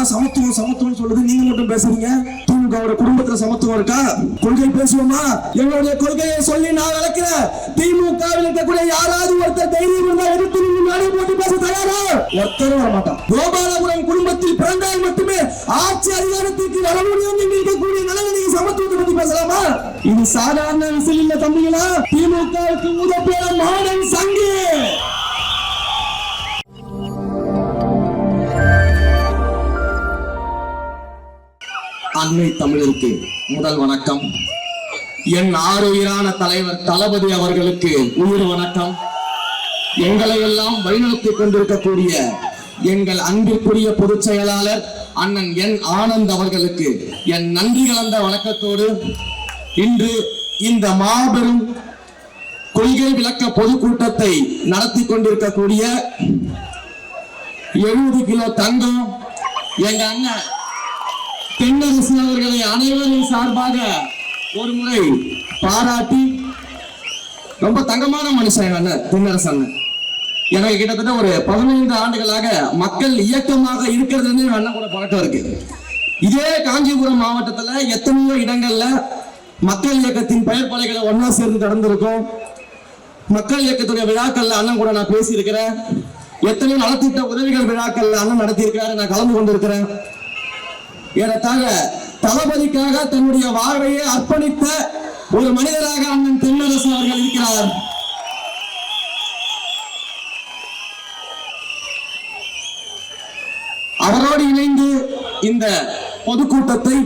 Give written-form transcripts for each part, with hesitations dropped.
எல்லாம் சமத்துவம் சமத்துவம் சொல்லுது, நீங்க மட்டும் பேசுறீங்க. திமுகவோட குடும்பத்துல சமத்துவம் இருக்கா? கொள்கை பேசுவோமா? எங்களுடைய கொள்கையை சொல்லி நான் வளர்க்கிறேன். திமுகவில் இருக்கக்கூடிய யாராவது ஒருத்தர் தைரியம் இருந்தா எடுத்து முன்னாடி போட்டு பேச தயாரா? ஒருத்தரும் வர மாட்டான். கோபாலபுரம் குடும்பத்தில் பிறந்தால் மட்டுமே ஆட்சி அதிகாரத்திற்கு வர முடியும் என்று இருக்கக்கூடிய நிலையை சமத்துவத்தை பத்தி பேசலாமா? இது சாதாரண விசில் இல்ல தம்பிகளா. திமுகவுக்கு உதப்பேர மாடல் சங்கு. அன்னை தமிழருக்கு முதல் வணக்கம். என் ஆறுயிரான தலைவர் தளபதி அவர்களுக்கு உயிர் வணக்கம். எங்களை எல்லாம் வழிநடத்திக் கொண்டிருக்கக்கூடிய எங்கள் அன்பிற்குரிய பொதுச் செயலாளர் அண்ணன் என் ஆனந்த் அவர்களுக்கு என் நன்றி கலந்த வணக்கத்தோடு இன்று இந்த மாபெரும் கொள்கை விளக்க பொதுக்கூட்டத்தை நடத்தி கொண்டிருக்கக்கூடிய 70 கிலோ தங்கம் எங்க அண்ணன் தென்னரசு அவர்களை அனைவரின் சார்பாக ஒரு முறை பாராட்டி, ரொம்ப தங்கமான மனுஷன் அண்ணன் தென்னரசு அண்ணன். எனக்கு கிட்டத்தட்ட ஒரு 15 ஆண்டுகளாக மக்கள் இயக்கமாக இருக்கிறது அண்ணன் கூட பழக்கம் இருக்கு. இதே காஞ்சிபுரம் மாவட்டத்துல எத்தனையோ இடங்கள்ல மக்கள் இயக்கத்தின் பெயர் பலைகளை ஒன்னா சேர்ந்து கடந்திருக்கும். மக்கள் இயக்கத்துடைய விழாக்கள்ல அண்ணன் கூட நான் பேசியிருக்கிறேன். எத்தனையோ நலத்திட்ட உதவிகள் விழாக்கள்ல அண்ணன் நடத்தியிருக்கிறாரு, நான் கலந்து கொண்டிருக்கிறேன். ஏறத்தாழ தளபதிக்காக தன்னுடைய வாழ்வையை அர்ப்பணித்த ஒரு மனிதராக அண்ணன் தென்னரசு அவர்கள் இருக்கிறார். அவரோடு இணைந்து இந்த பொதுக்கூட்டத்தை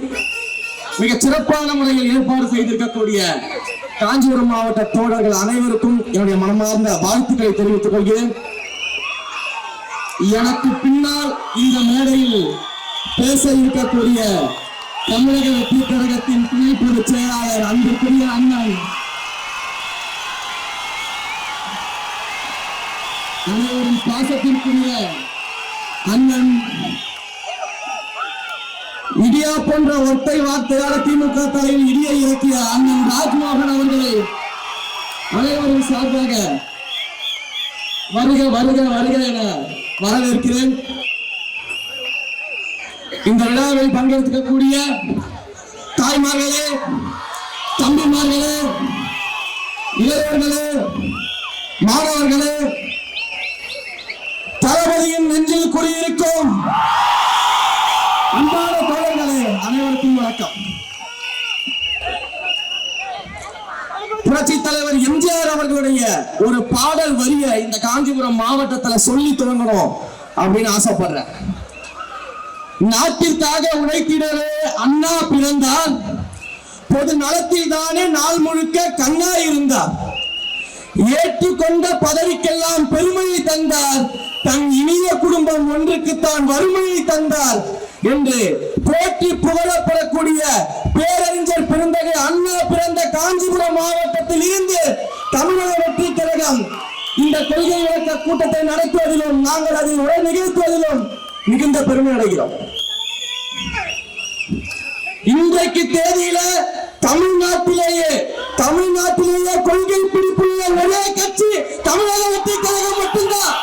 மிக சிறப்பான முறையில் ஏற்பாடு செய்திருக்கக்கூடிய காஞ்சிபுரம் மாவட்ட தோழர்கள் அனைவருக்கும் என்னுடைய மனமார்ந்த வாழ்த்துக்களை தெரிவித்துக் கொள்கிறேன். எனக்கு பின்னால் இந்த மேடையில் பேச இருக்கக்கூடிய தமிழக வெற்றி கழகத்தின் துணை பொதுச் செயலாளர் அன்புக்குரிய அண்ணன் அனைவரும் பாசத்திற்குரிய அண்ணன் இடியா போன்ற ஒற்றை வார்த்தையால் திமுக தலையில் இடியை இறக்கிய அண்ணன் ராஜ்மோகன் அவர்களை அனைவரும் சார்பாக வருக வருக வருக என வரவேற்கிறேன். இந்த விழாவில் பங்கெடுக்கக்கூடிய தாய்மார்களே, தம்பிமார்களே, இளைஞர்களே, மாணவர்களே, தளபதியின் நெஞ்சில் குடியிருக்கும் அன்பான தோழர்களே, அனைவருக்கும் வணக்கம். புரட்சி தலைவர் எம்ஜிஆர் அவர்களுடைய ஒரு பாடல் வரிய இந்த காஞ்சிபுரம் மாவட்டத்தில் சொல்லி துவங்கணும் அப்படின்னு ஆசைப்படுறேன். நாட்டிற்காக உழைத்திடவே அண்ணா பிறந்தார், பொது நலத்தில் தானே நாள் முழுக்க கண்ணா இருந்தார், ஏற்றுக்கொண்ட பதவிக்கெல்லாம் பெருமையை தந்தார், தன் இனிய குடும்பம் ஒன்றுக்குத்தான் வறுமையை தந்தார் என்று போற்றி புகழப்படக்கூடிய பேரறிஞர் பெருந்தகை அண்ணா பிறந்த காஞ்சிபுரம் மாவட்டத்தில் இருந்து தமிழக வெற்றி கழகம் இந்த கொள்கை விளக்க கூட்டத்தை நடத்துவதிலும் நாங்கள் அதில் உரை நிகழ்த்துவதிலும் மிகுந்த பெருமை அடைகிறோம். இன்றைக்கு தேதியில தமிழ்நாட்டிலேயே கொள்கை பிடிப்புள்ள ஒரே கட்சி தமிழக வெற்றி கழகம் மட்டும்தான்.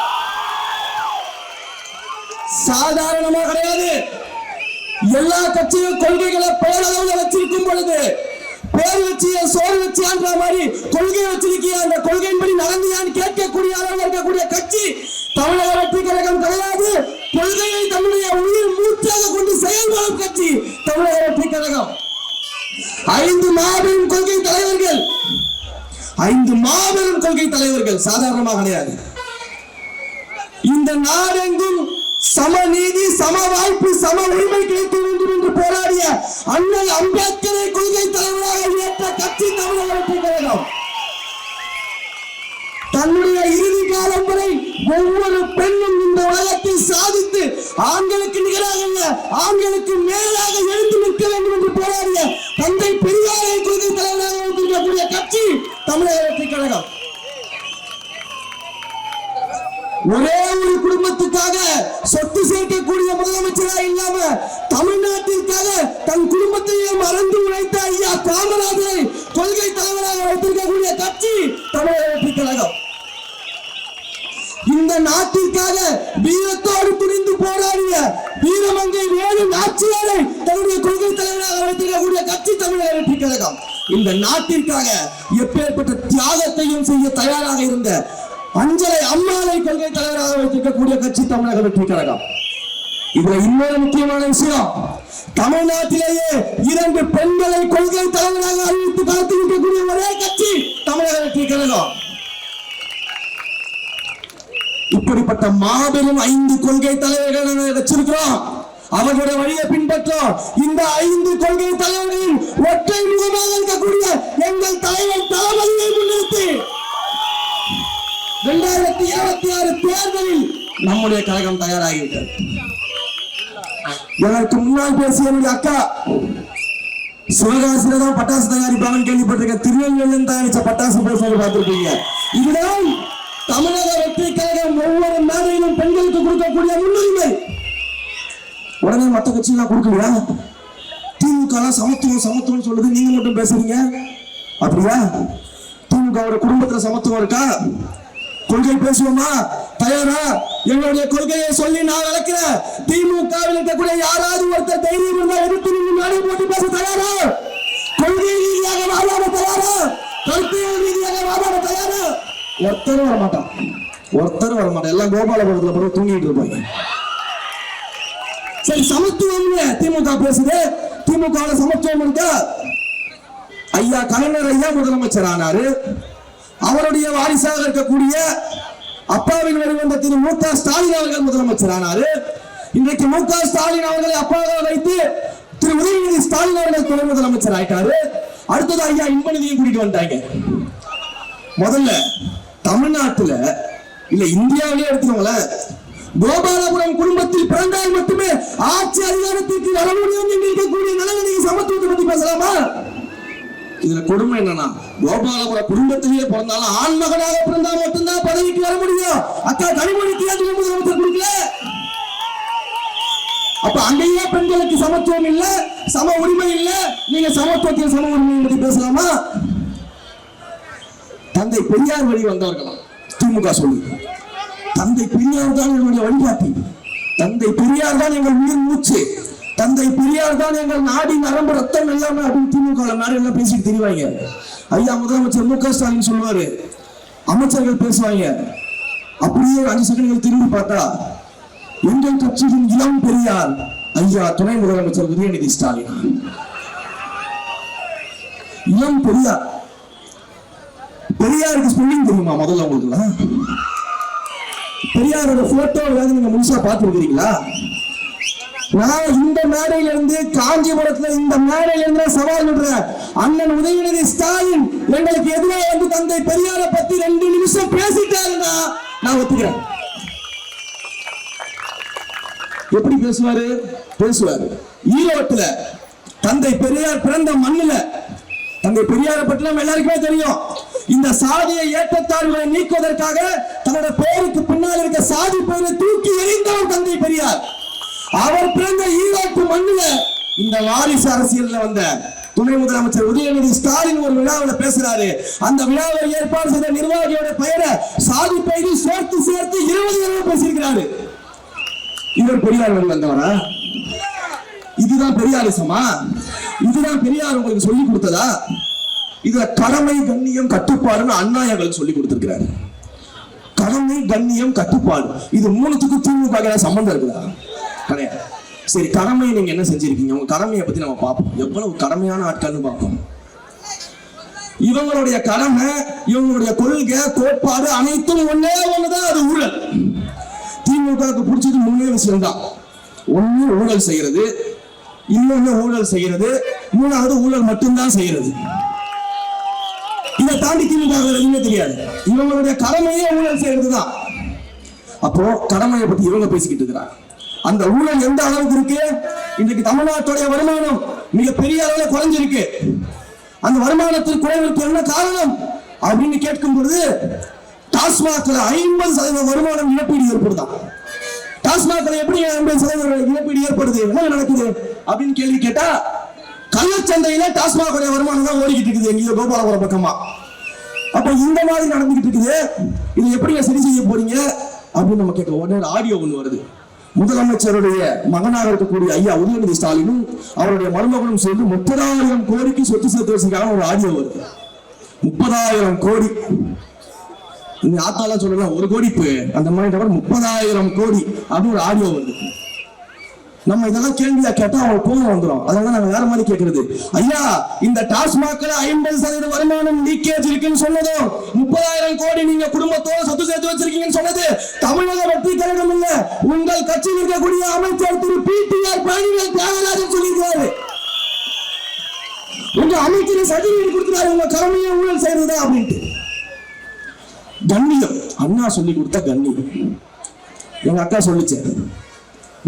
சாதாரணமா கிடையாது. எல்லா கட்சியும் கொள்கைகளை பேரளவுல வச்சிருக்கும் பொழுது பேர் வச்சிய சோறு வச்சியான்ற மாதிரி கொள்கை வச்சிருக்கிய அந்த கொள்கையின்படி நடந்தியான்னு கேட்கக்கூடிய அளவில் இருக்கக்கூடிய கட்சி தமிழக வெற்றி கழகம் கிடையாது. கொள்கையை தன்னுடைய உயிர் மூச்சாக கொண்டு செயல்படும் கட்சி தமிழக வெற்றி கழகம். 5 மாபெரும் கொள்கை தலைவர்கள், 5 மாபெரும் கொள்கை தலைவர்கள் சாதாரணமாக கிடையாது. இந்த நாடெங்கும் சமநீதி, சம வாய்ப்பு, சம உரிமை கிடைக்க வேண்டும் என்று போராடிய அண்ணல் அம்பேத்கரை கொள்கை தலைவராக ஏற்ற கட்சி தமிழக வெற்றி கழகம். தன்னுடைய இறுதி காலம் வரை ஒவ்வொரு பெண்ணும் இந்த உலகத்தில் சாதித்து ஆண்களுக்கு நிகராக ஆண்களுக்கு மேலாக எழுந்து நிற்க வேண்டும் என்று போராடிய தந்தை பெரியாரை கொள்கை தலைவராக இருக்கக்கூடிய கட்சி தமிழக வெற்றி கழகம். ஒரே ஒரு குடும்பத்துக்காக சொத்து சேர்க்கக்கூடிய முதலமைச்சரா இல்லாம தமிழ்நாட்டிற்காக தன் குடும்பத்தையே மறந்து உழைத்த ஐயா காமராஜரை கொள்கை தலைவராக வைத்திருக்கக்கூடிய கட்சி தமிழக வெற்றி கழகம். இந்த நாட்டிற்காக வீரத்தோடு துணிந்து போராடிய வீரமங்கை வேலு நாச்சியாரை தன்னுடைய கொள்கை தலைவராக வைத்திருக்கக்கூடிய கட்சி தமிழக வெற்றி கழகம் இந்த நாட்டிற்காக எப்பேற்பட்ட தியாகத்தையும் செய்ய தயாராக இருந்த அஞ்சலை அம்மாவை கொள்கை தலைவராக வைத்திருக்கக்கூடிய கட்சி தமிழக வெற்றி கழகம். இதுல இன்னொரு முக்கியமான விஷயம், தமிழ்நாட்டிலேயே 2 பெண்களை கொள்கை தலைவராக அறிவித்து காத்திருக்கக்கூடிய ஒரே கட்சி தமிழக வெற்றி கழகம். இப்படிப்பட்ட மாபெரும் 5 கொள்கை தலைவர்களை வச்சிருக்கிறோம். அவர்களுடைய வழியை பின்பற்றோம். இந்த 5 கொள்கை தலைவர்களின் ஒற்றை முகமாக இருக்கக்கூடிய எங்கள் தலைவர் தளபதியை முன்னிறுத்தி 2026 தேர்தலில் நம்முடைய கழகம் தயாராகிவிட்டது. எனக்கு முன்னால் பேசிய என்னுடைய அக்கா சிவகாசியில தான் பட்டாசு தயாரிப்பாங்கன்னு கேள்விப்பட்டிருக்க. திருநெல்வேலியில் தயாரிச்ச பட்டாசு பேசுறது பார்த்திருப்பீங்க. இதுதான் தமிழக வெற்றி கழகம் ஒவ்வொரு மேடையிலும் பெண்களுக்கு கொடுக்கக்கூடிய முன்னுரிமை. உடனே மற்ற கட்சியெல்லாம் கொடுக்கலையா? திமுக சமத்துவம் சமத்துவம் சொல்லுது, நீங்க மட்டும் பேசுறீங்க அப்படியா? திமுக குடும்பத்துல சமத்துவம் இருக்கா? கொள்கை பேசுவோமா? தயாரா? எங்களுடைய கொள்கையை சொல்லி நான் வளர்க்கிறேன். திமுகவில் இருக்கக்கூடிய யாராவது ஒருத்தர் தைரியம் இருந்தா எதிர்த்து முன்னாடி போட்டு பேச தயாரா? கொள்கை ரீதியாக வாதாட தயாரா? கருத்தியல் ரீதியாக வாதாட தயாரா? ஒருத்தரும் வரமாட்டான், ஒருத்தரும் வரமாட்டான். எல்லாம் கோபாலபுரத்துல போய் தூங்கிட்டு இருப்பாங்க. சரி, சமத்துவம் திமுக பேசுது. திமுக சமத்துவம் இருக்கா? ஐயா கலைஞர் ஐயா முதலமைச்சர் ஆனாரு. அவருடைய வாரிசாக இருக்கக்கூடிய அப்பாவின் வழிவந்த திரு மு க ஸ்டாலின் அவர்கள் முதலமைச்சர் ஆனாரு. இன்றைக்கு மு க ஸ்டாலின் அவர்களை அப்பாவாக வைத்து திரு உதயநிதி ஸ்டாலின் அவர்கள் துணை முதலமைச்சர் ஆயிட்டாரு. அடுத்தது ஐயா இன்பநிதியும் கூட்டிட்டு வந்துட்டாங்க. முதல்ல தமிழ்நாட்டுல இல்ல இந்தியாவிலே எடுத்துக்கோங்கள, கோபாலபுரம் குடும்பத்தில் பிறந்தால் மட்டுமே ஆட்சி அதிகாரத்திற்கு வர முடியும் என்று இருக்கக்கூடிய நிலைமை சமத்துவத்தை பத்தி பேசலாமா? இதுல கொடுமை என்னன்னா, கோபாலபுர குடும்பத்திலேயே பிறந்தாலும் ஆண் மகனாக பிறந்தா மட்டும்தான் பதவிக்கு வர முடியும். அக்கா கனிமொழிக்கு முதலமைச்சர் கொடுக்கல. அப்ப அங்கேயே பெண்களுக்கு சமத்துவம் இல்ல, சம உரிமை இல்ல. நீங்க சமத்துவத்தில் சம உரிமை பத்தி பேசலாமா? தந்தை பெரியார் வழி வந்தவர்களாம் திமுக சொல்லு. தந்தை பெரியார் தான் எங்களுடைய வழிகாட்டி. தந்தை பெரியார் தான் எங்கள் உயிர் மூச்சு. தந்தை பெரியார் தான் எங்கள் நாடி நரம்பு ரத்தம் எல்லாமே அப்படின்னு திமுக மேல எல்லாம் பேசிட்டு தெரிவாங்க. ஐயா முதலமைச்சர் மு க ஸ்டாலின் சொல்லுவாரு, அமைச்சர்கள் பேசுவாங்க. அப்படியே 5 செகண்ட்கள் திரும்பி பார்த்தா எங்கள் கட்சியின் இளம் பெரியார் ஐயா துணை முதலமைச்சர் உதயநிதி ஸ்டாலின். இளம் பெரியார். பெரியாருக்கு ஸ்பெல்லிங் தெரியுமா முதல்ல உங்களுக்கு? பெரியாரோட போட்டோ நீங்க முழுசா பார்த்து இருக்கிறீங்களா? நான் இந்த மேடையில இருந்து காஞ்சிபுரத்துல இந்த மேடையில இருந்து சவால் விடுறேன். அண்ணன் உதயநிதி ஸ்டாலின் எங்களுக்கு எதிராக வந்து தந்தை பெரியாரை பத்தி 2 நிமிஷம் பேசிட்டாருன்னா நான் ஒத்துக்கிறேன். எப்படி பேசுவாரு? பேசுவாரு. ஈரோட்டுல தந்தை பெரியார் பிறந்த மண்ணுல தந்தை பெரியாரை பற்றி நம்ம எல்லாருக்குமே தெரியும். இந்த சாதிய ஏற்றத்தாழ்வுகளை நீக்குவதற்காக தன்னோட பெயருக்கு பின்னால் இருக்க சாதி பெயரை தூக்கி எறிந்தவர் தந்தை பெரியார். அவர் பிறந்த ஈரோட்டு மண்ணுல இந்த வாரிசு அரசியல்ல வந்த துணை முதலமைச்சர் உதயநிதி ஸ்டாலின் ஒரு விழாவில் பேசுறாரு. அந்த விழாவை ஏற்பாடு செய்த நிர்வாகியோட பெயரை சாதி பெயரில் சேர்த்து 20 தடவை பேசியிருக்கிறாரு. இவர் பெரியார் வழி வந்தவரா? இதுதான் பெரியாரிசமா? இதுதான் பெரியார் உங்களுக்கு சொல்லி கொடுத்ததா? இதுல கடமை கண்ணியம் கட்டுப்பாடுன்னு அண்ணா எங்களுக்கு சொல்லி கொடுத்திருக்கிறாரு. கடமை கண்ணியம் கட்டுப்பாடு, இது 3த்துக்கும் திமுக சம்பந்தம் இருக்குதா? கிடையாது. சரி, கடமை நீங்க என்ன செஞ்சிருக்கீங்க? உங்க கடமையை பத்தி நம்ம பார்ப்போம். எவ்வளவு கடமையான ஆட்கள்னு பார்ப்போம். இவங்களுடைய கடமை, இவங்களுடைய கொள்கை கோட்பாடு அனைத்தும் ஒண்ணுதான், அது ஊழல். திமுகவுக்கு பிடிச்சது 3 விஷயம் தான். ஒண்ணு ஊழல் செய்யறது, இன்னொன்னு ஊழல் செய்யறது, 3வது ஊழல் மட்டும்தான் செய்யறது. இதை தாண்டி திமுக எதுவுமே தெரியாது. இவங்களுடைய கடமையே ஊழல் செய்யறதுதான். அப்போ கடமையை பத்தி இவங்க பேசிக்கிட்டு இருக்கிறாங்க. அந்த ஊழல் எந்த அளவுக்கு இருக்கு? இன்றைக்கு தமிழ்நாட்டுடைய வருமானம் மிக பெரிய அளவில் குறைஞ்சிருக்கு. அந்த வருமானத்தில் குறைவுக்கு என்ன காரணம் அப்படின்னு கேட்கும் பொழுது டாஸ்மாக்ல 50% வருமானம் இழப்பீடு ஏற்படுதான். டாஸ்மாக்ல எப்படி 50% இழப்பீடு ஏற்படுது, என்ன நடக்குது அப்படின்னு கேள்வி கேட்டா, கள்ளச்சந்தையில டாஸ்மாக் வருமானம் தான் ஓடிக்கிட்டு இருக்குது எங்கேயோ கோபாலபுரம் பக்கமா. அப்ப இந்த மாதிரி நடந்துகிட்டு இருக்குது. இது எப்படி சரி செய்ய போறீங்க? அப்படின்னு நம்ம கேட்க உடனே ஒரு ஆடியோ ஒண்ணு வருது. முதலமைச்சருடைய மகனாக இருக்கக்கூடிய ஐயா உதயநிதி ஸ்டாலினும் அவருடைய மருமகனும் சேர்ந்து 30,000 கோடிக்கு சொத்து சேர்த்து வச்சிருக்காங்க. ஒரு ஆடியோ வருது. 30,000 கோடி. நீங்க ஆத்தாலாம் சொல்லலாம் 1 கோடி அந்த மாதிரி 30,000 கோடி அப்படின்னு ஒரு ஆடியோ வருது. நம்ம இதெல்லாம் கேள்வியா கேட்டா அவங்க கோபம் வந்துடும். அதனால நாங்க வேற மாதிரி கேட்கறது, ஐயா இந்த டாஸ்மாக்ல 50% வருமானம் லீக்கேஜ் இருக்குன்னு சொன்னதும் 30,000 கோடி நீங்க குடும்பத்தோட சொத்து சேர்த்து வச்சிருக்கீங்கன்னு சொன்னது தமிழக வெற்றி கழகம் இல்ல, உங்கள் கட்சியில் இருக்கக்கூடிய அமைச்சர் திரு PTR பழனிவேல் தியாகராஜன் சொல்லியிருக்காரு. உங்க அமைச்சர் சர்டிபிகேட் கொடுக்கிறாரு உங்க கடமையை ஊழல் செய்யறதா அப்படின்ட்டு. கண்ணியம் அண்ணா சொல்லி கொடுத்த கண்ணியம். எங்க அக்கா சொல்லிச்சு,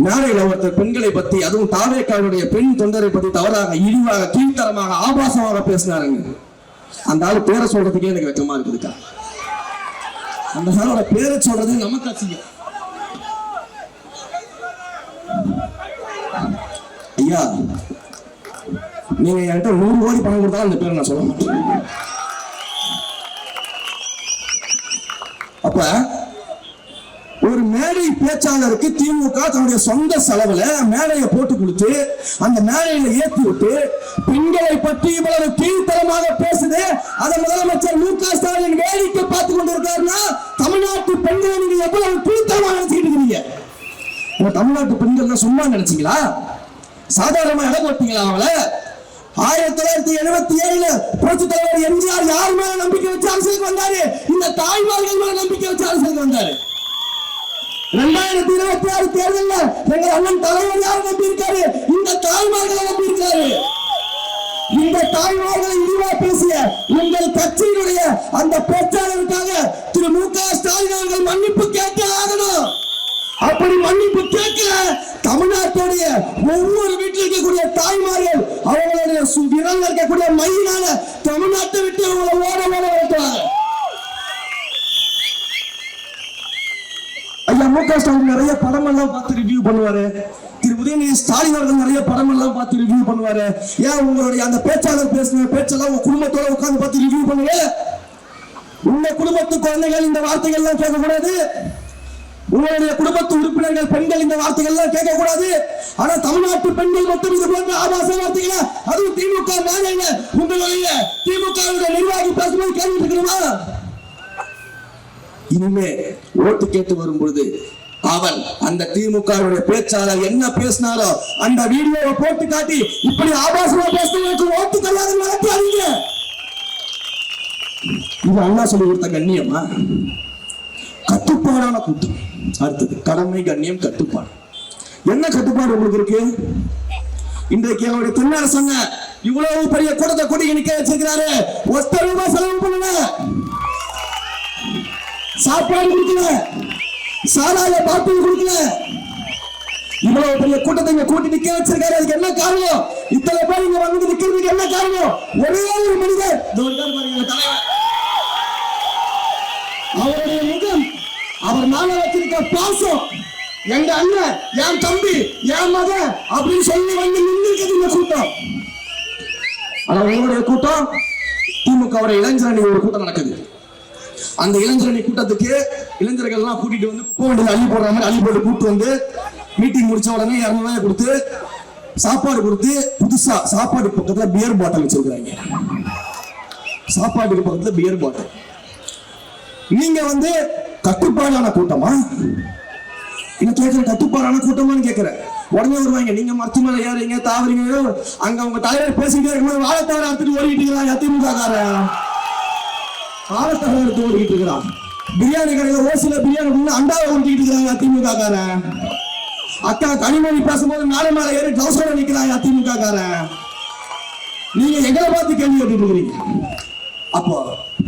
மேடையில் ஒருத்தர் பெண்களை பத்தி, அதுவும் தாவேக்காவுடைய பெண் தொண்டரை பத்தி தவறாக, இழிவாக, கீழ்த்தரமாக, ஆபாசமாக பேசினாருங்க. அந்த ஆளு பேரை சொல்றதுக்கே எனக்கு வெக்கமா இருக்குதுக்கா. அந்த ஆளோட பேரை சொல்றது நமக்கு அசிங்கம். ஐயா நீங்க என்கிட்ட 100 கோடி பணம் கொடுத்தாலும் அந்த பேரை நான் சொல்ல மாட்டேன். அப்ப ஒரு மேடை பேச்சாளருக்கு திமுக தன்னுடைய சொந்த செலவுல மேடையை போட்டு கொடுத்து அந்த மேடையில ஏற்றி விட்டு பெண்களை பற்றி இவ்வளவு கீழ்த்தரமாக பேசுது. அதை முதலமைச்சர் மு.க. ஸ்டாலின் வேடிக்கை பார்த்து கொண்டிருக்காருன்னா தமிழ்நாட்டு பெண்களை நீங்க எவ்வளவு கீழ்த்தரமாக நினைச்சுக்கிட்டு இருக்கீங்க? தமிழ்நாட்டு பெண்கள் சும்மா நினைச்சீங்களா? சாதாரணமா இடம் போட்டீங்களா? அவங்கள 1977 புரட்சித் தலைவர் எம்ஜிஆர் யார் மேல நம்பிக்கை வச்சு அரசியலுக்கு வந்தாரு? இந்த தாய்மார்கள் மேல நம்பிக்கை வச்சு அரசியலுக்கு வந்தாரு. 2026 தேர்தலில் எங்க அண்ணன் தலைவர் யார் நம்பி இருக்காரு? இந்த தாய்மார்களை நம்பி இருக்காரு. இந்த தாய்மார்களை இழிவா பேசிய உங்கள் கட்சியினுடைய அந்த பேச்சாளருக்காக திரு மு.க. ஸ்டாலின் அவர்கள் மன்னிப்பு கேட்க ஆகணும். அப்படி மன்னிப்பு கேட்கல, தமிழ்நாட்டுடைய ஒவ்வொரு வீட்டில் இருக்கக்கூடிய தாய்மார்கள் அவங்களுடைய விரல் இருக்கக்கூடிய மையினால தமிழ்நாட்டை விட்டு அவங்களை ஓட ஓட்டுவாங்க. ஐயா மு.க. ஸ்டாலின் நிறைய படம் எல்லாம் பார்த்து ரிவ்யூ பண்ணுவாரு. திரு உதயநிதி ஸ்டாலின் அவர்கள் நிறைய படம் எல்லாம் பார்த்து ரிவ்யூ பண்ணுவாரு. ஏன் உங்களுடைய அந்த பேச்சாளர் பேசின பேச்செல்லாம் உங்க குடும்பத்தோட உட்கார்ந்து பார்த்து ரிவ்யூ பண்ணுங்க. உங்க குடும்பத்து குழந்தைகள் இந்த வார்த்தைகள் எல்லாம் கேட்கக்கூடாது. உங்களுடைய குடும்பத்து உறுப்பினர்கள் பெண்கள் இந்த வார்த்தைகள் எல்லாம் கேட்கக்கூடாது. ஆனா தமிழ்நாட்டு பெண்கள் மட்டும் இது போன்ற ஆபாச வார்த்தைகளை, அதுவும் திமுக மேடையில உங்களுடைய திமுக நிர்வாகி பேசும்போது கேள்வி இருக்கணுமா? இனிமே ஓட்டு கேட்டு வரும் பொழுது அவன் அந்த திமுக பேச்சாளர் என்ன பேசினாரோ அந்த வீடியோவை போட்டு காட்டி இப்படி ஆபாசமா பேசுறதுக்கு ஓட்டு கொள்ளாத நடத்தாதீங்க. இது அண்ணா சொல்லி கொடுத்த கண்ணியமா? கட்டுப்பாடான கூட்டம். அடுத்தது கடமை, கண்ணியம், கட்டுப்பாடு. என்ன கட்டுப்பாடு உங்களுக்கு இருக்கு? இன்றைக்கு அவருடைய தென்னரசங்க இவ்வளவு பெரிய கூட்டத்தை கூட்டி நிக்க வச்சிருக்கிறாரு. 1 ரூபாய் செலவு பண்ணல, சாப்பாடு கொடுக்கல, சாராய பாட்டில் கொடுக்கல. இவ்வளவு பெரிய கூட்டத்தை இங்க கூட்டி நிக்க வச்சிருக்காரு. அதுக்கு என்ன காரணம்? இத்தனை பேர் இங்க வந்து நிக்கிறதுக்கு என்ன காரணம்? ஒரே ஒரு மனிதர், அவருடைய முகம், அவர் மேல வச்சிருக்க பாசம், எங்க அண்ணன், என் தம்பி, என் மகன் அப்படின்னு சொல்லி வந்து நின்று இந்த கூட்டம். ஆனா உங்களுடைய கூட்டம் திமுக இளைஞரணி ஒரு கூட்டம் நடக்குது. அந்த இளைஞரணி கூட்டத்துக்கு இளைஞர்கள் எல்லாம் கூட்டிட்டு வந்து குப்பை வண்டியில் அள்ளி போடுற மாதிரி அள்ளி போட்டு கூப்பிட்டு வந்து மீட்டிங் முடிச்ச உடனே 200 ரூபாய் கொடுத்து சாப்பாடு கொடுத்து, புதுசா சாப்பாடு பக்கத்துல பியர் பாட்டில் வச்சிருக்கிறாங்க. சாப்பாட்டுக்கு பக்கத்துல பியர் பாட்டில். நீங்க வந்து கட்டுப்பாடான கூட்டமா? என்ன கேட்கிற, கட்டுப்பாடான கூட்டமான்னு கேட்கிறேன். உடனே வருவாங்க, நீங்க மரத்து மேல ஏறீங்க, தாவறீங்க, அங்க உங்க தலைவர் பேசிக்கிட்டே இருக்கும்போது வாழைத்தவரை எடுத்துட்டு ஓடிக்கிட்டு இருக்கிறான் திமுக காரன். வாழைத்தவரை எடுத்து ஓடிக்கிட்டு இருக்கிறான். பிரியாணி கடையில ஓசில பிரியாணி அண்டாவை ஓட்டிக்கிட்டு இருக்கிறாங்க திமுக காரன். அக்கா கனிமொழி பேசும்போது மேல மேல ஏறி டவுசரோட நிக்கிறாங்க திமுக காரன். நீங்க எங்களை பார்த்து கேள்வி கேட்டுட்டு இருக்கிறீங்க. அப்போ